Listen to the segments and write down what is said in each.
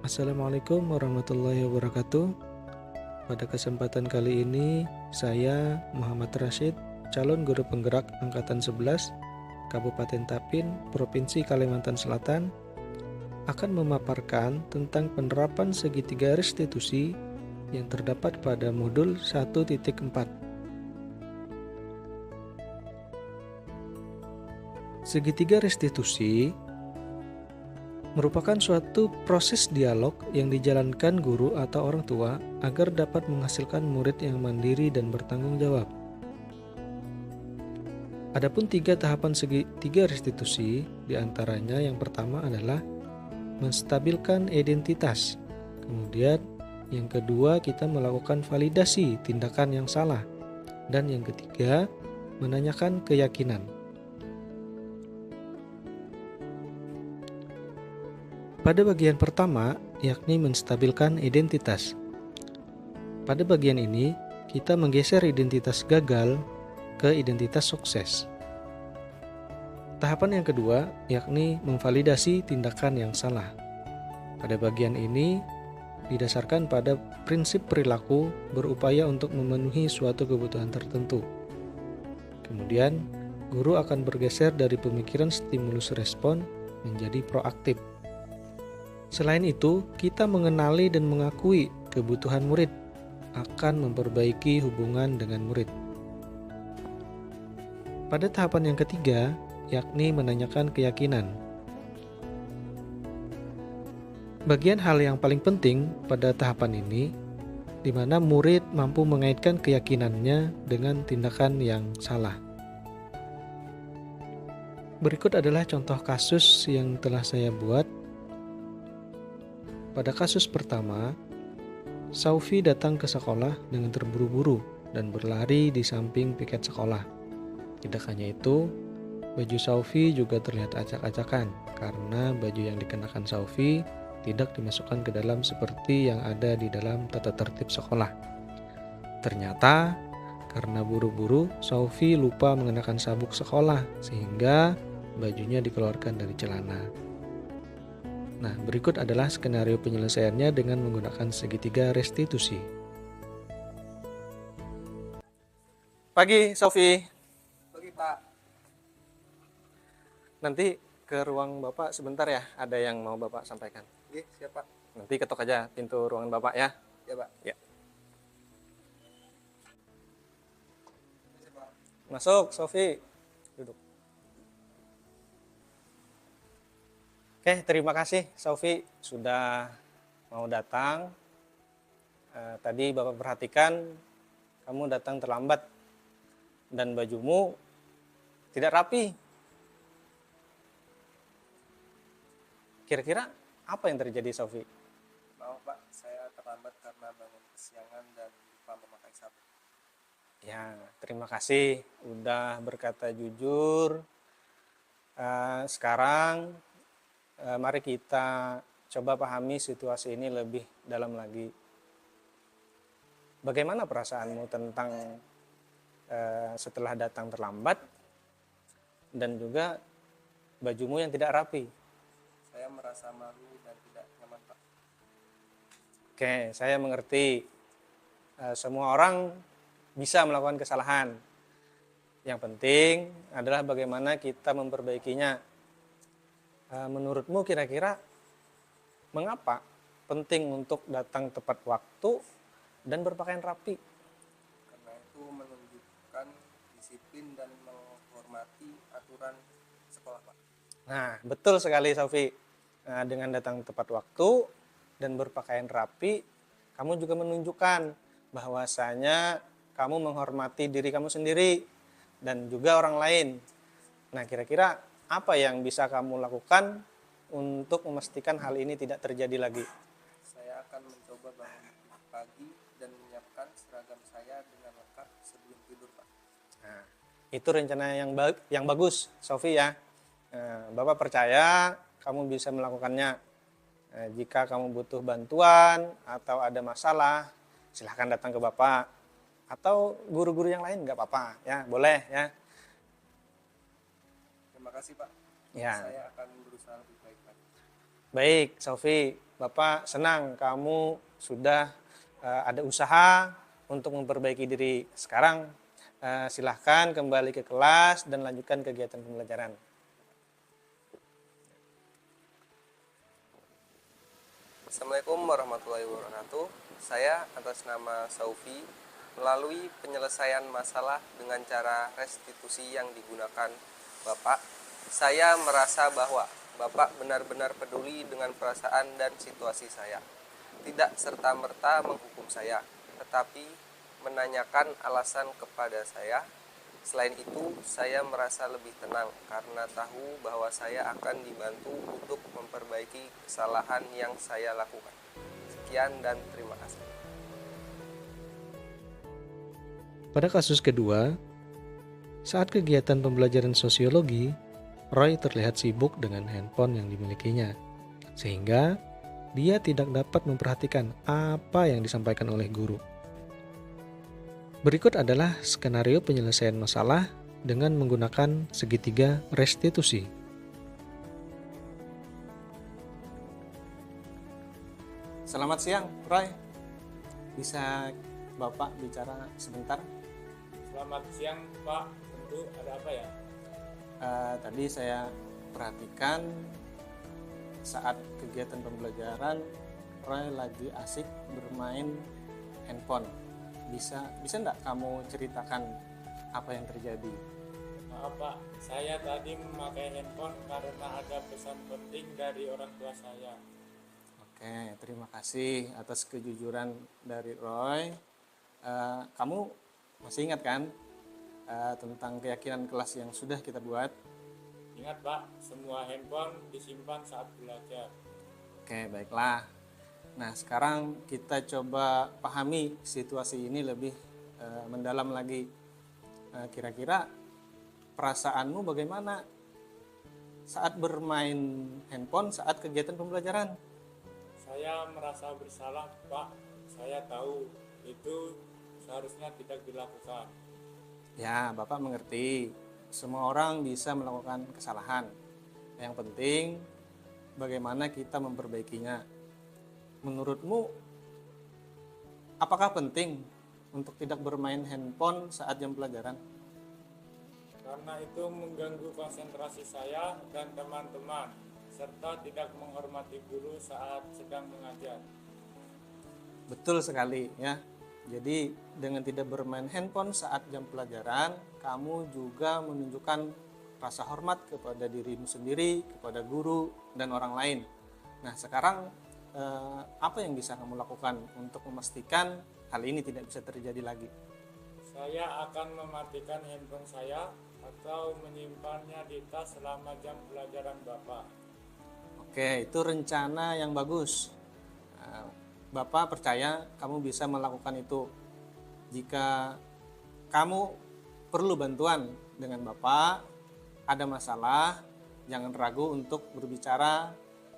Assalamualaikum warahmatullahi wabarakatuh. Pada kesempatan kali ini, saya Muhammad Rashid, calon guru penggerak Angkatan 11, Kabupaten Tapin, Provinsi Kalimantan Selatan, akan memaparkan tentang penerapan segitiga restitusi yang terdapat pada modul 1.4. Segitiga restitusi merupakan suatu proses dialog yang dijalankan guru atau orang tua agar dapat menghasilkan murid yang mandiri dan bertanggung jawab. Adapun 3 tahapan segitiga restitusi, diantaranya yang pertama adalah menstabilkan identitas. Kemudian yang kedua kita melakukan validasi tindakan yang salah. Dan yang ketiga menanyakan keyakinan. Pada bagian pertama, yakni menstabilkan identitas. Pada bagian ini, kita menggeser identitas gagal ke identitas sukses. Tahapan yang kedua, yakni memvalidasi tindakan yang salah. Pada bagian ini, didasarkan pada prinsip perilaku berupaya untuk memenuhi suatu kebutuhan tertentu. Kemudian, guru akan bergeser dari pemikiran stimulus respon menjadi proaktif. Selain itu, kita mengenali dan mengakui kebutuhan murid akan memperbaiki hubungan dengan murid. Pada tahapan yang ketiga, yakni menanyakan keyakinan. Bagian hal yang paling penting pada tahapan ini, di mana murid mampu mengaitkan keyakinannya dengan tindakan yang salah. Berikut adalah contoh kasus yang telah saya buat. Pada kasus pertama, Saufi datang ke sekolah dengan terburu-buru dan berlari di samping piket sekolah. Tidak hanya itu, baju Saufi juga terlihat acak-acakan karena baju yang dikenakan Saufi tidak dimasukkan ke dalam seperti yang ada di dalam tata tertib sekolah. Ternyata, karena buru-buru, Saufi lupa mengenakan sabuk sekolah sehingga bajunya dikeluarkan dari celana. Nah, berikut adalah skenario penyelesaiannya dengan menggunakan segitiga restitusi. Pagi, Sofi. Pagi, Pak. Nanti ke ruang Bapak sebentar ya, ada yang mau Bapak sampaikan. Oke, siap, Pak. Nanti ketok aja pintu ruangan Bapak ya. Ya, Pak. Ya. Masuk, Sofi. Duduk. Oke, terima kasih Sofi sudah mau datang. Tadi Bapak perhatikan kamu datang terlambat dan bajumu tidak rapi. Kira-kira apa yang terjadi, Sofi? Maaf, Pak. Saya terlambat karena bangun kesiangan dan lupa memakai sabuk. Ya, terima kasih udah berkata jujur. Sekarang mari kita coba pahami situasi ini lebih dalam lagi. Bagaimana perasaanmu tentang setelah datang terlambat dan juga bajumu yang tidak rapi? Saya merasa malu dan tidak nyaman, Pak. Oke, saya mengerti. Semua orang bisa melakukan kesalahan. Yang penting adalah bagaimana kita memperbaikinya. Menurutmu kira-kira mengapa penting untuk datang tepat waktu dan berpakaian rapi? Karena itu menunjukkan disiplin dan menghormati aturan sekolah, Pak. Nah, betul sekali, Sofi. Dengan datang tepat waktu dan berpakaian rapi, kamu juga menunjukkan bahwasanya kamu menghormati diri kamu sendiri dan juga orang lain. Nah, kira-kira apa yang bisa kamu lakukan untuk memastikan hal ini tidak terjadi lagi? Saya akan mencoba bangun pagi dan menyiapkan seragam saya dengan lengkap sebelum tidur, Pak. Nah, itu rencana yang bagus, Sofi ya. Bapak percaya kamu bisa melakukannya. Jika kamu butuh bantuan atau ada masalah, silahkan datang ke Bapak. Atau guru-guru yang lain nggak apa-apa, ya boleh ya. Terima kasih, Pak. Ya. Saya akan berusaha lebih baik lagi. Baik, Sofi. Bapak senang kamu sudah ada usaha untuk memperbaiki diri. Sekarang silahkan kembali ke kelas dan lanjutkan kegiatan pembelajaran. Assalamualaikum warahmatullahi wabarakatuh. Saya atas nama Saufi melalui penyelesaian masalah dengan cara restitusi yang digunakan Bapak, saya merasa bahwa Bapak benar-benar peduli dengan perasaan dan situasi saya. Tidak serta-merta menghukum saya, tetapi menanyakan alasan kepada saya. Selain itu, saya merasa lebih tenang karena tahu bahwa saya akan dibantu untuk memperbaiki kesalahan yang saya lakukan. Sekian dan terima kasih. Pada kasus kedua, saat kegiatan pembelajaran sosiologi, Roy terlihat sibuk dengan handphone yang dimilikinya, sehingga dia tidak dapat memperhatikan apa yang disampaikan oleh guru. Berikut adalah skenario penyelesaian masalah dengan menggunakan segitiga restitusi. Selamat siang, Roy. Bisa Bapak bicara sebentar? Selamat siang, Pak. Tentu ada apa ya? Tadi saya perhatikan saat kegiatan pembelajaran, Roy lagi asik bermain handphone. Bisa enggak kamu ceritakan apa yang terjadi? Maaf, Pak. Saya tadi memakai handphone karena ada pesan penting dari orang tua saya. Oke, terima kasih atas kejujuran dari Roy. Kamu masih ingat kan tentang keyakinan kelas yang sudah kita buat? Ingat, Pak, semua handphone disimpan saat belajar. Oke, baiklah. Nah, sekarang kita coba pahami situasi ini lebih mendalam lagi. Kira-kira perasaanmu bagaimana saat bermain handphone saat kegiatan pembelajaran? Saya merasa bersalah, Pak. Saya tahu itu seharusnya tidak dilakukan. Ya, Bapak mengerti. Semua orang bisa melakukan kesalahan. Yang penting bagaimana kita memperbaikinya. Menurutmu, apakah penting untuk tidak bermain handphone saat jam pelajaran? Karena itu mengganggu konsentrasi saya dan teman-teman, serta tidak menghormati guru saat sedang mengajar. Betul sekali ya. Jadi dengan tidak bermain handphone saat jam pelajaran, kamu juga menunjukkan rasa hormat kepada dirimu sendiri, kepada guru, dan orang lain. Nah, sekarang apa yang bisa kamu lakukan untuk memastikan hal ini tidak bisa terjadi lagi? Saya akan mematikan handphone saya atau menyimpannya di tas selama jam pelajaran Bapak. Oke, itu rencana yang bagus. Bapak percaya kamu bisa melakukan itu. Jika kamu perlu bantuan dengan Bapak, ada masalah, jangan ragu untuk berbicara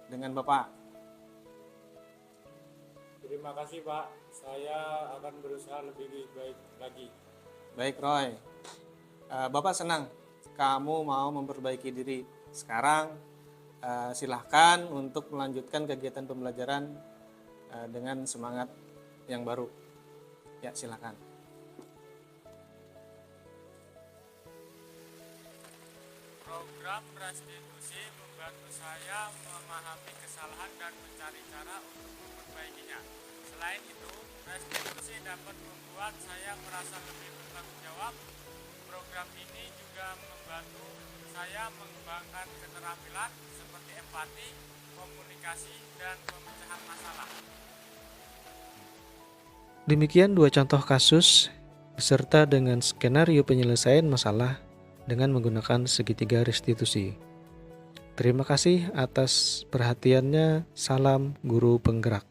dengan Bapak. Terima kasih, Pak. Saya akan berusaha lebih baik lagi. Baik, Roy. Bapak senang kamu mau memperbaiki diri. Sekarang silahkan untuk melanjutkan kegiatan pembelajaran dengan semangat yang baru. Ya, silahkan. Program restitusi membantu saya memahami kesalahan dan mencari cara untuk memperbaikinya. Selain itu, restitusi dapat membuat saya merasa lebih bertanggung jawab. Program ini juga membantu saya mengembangkan keterampilan seperti empati, komunikasi, dan pemecahan masalah. Demikian dua contoh kasus beserta dengan skenario penyelesaian masalah dengan menggunakan segitiga restitusi. Terima kasih atas perhatiannya. Salam Guru Penggerak.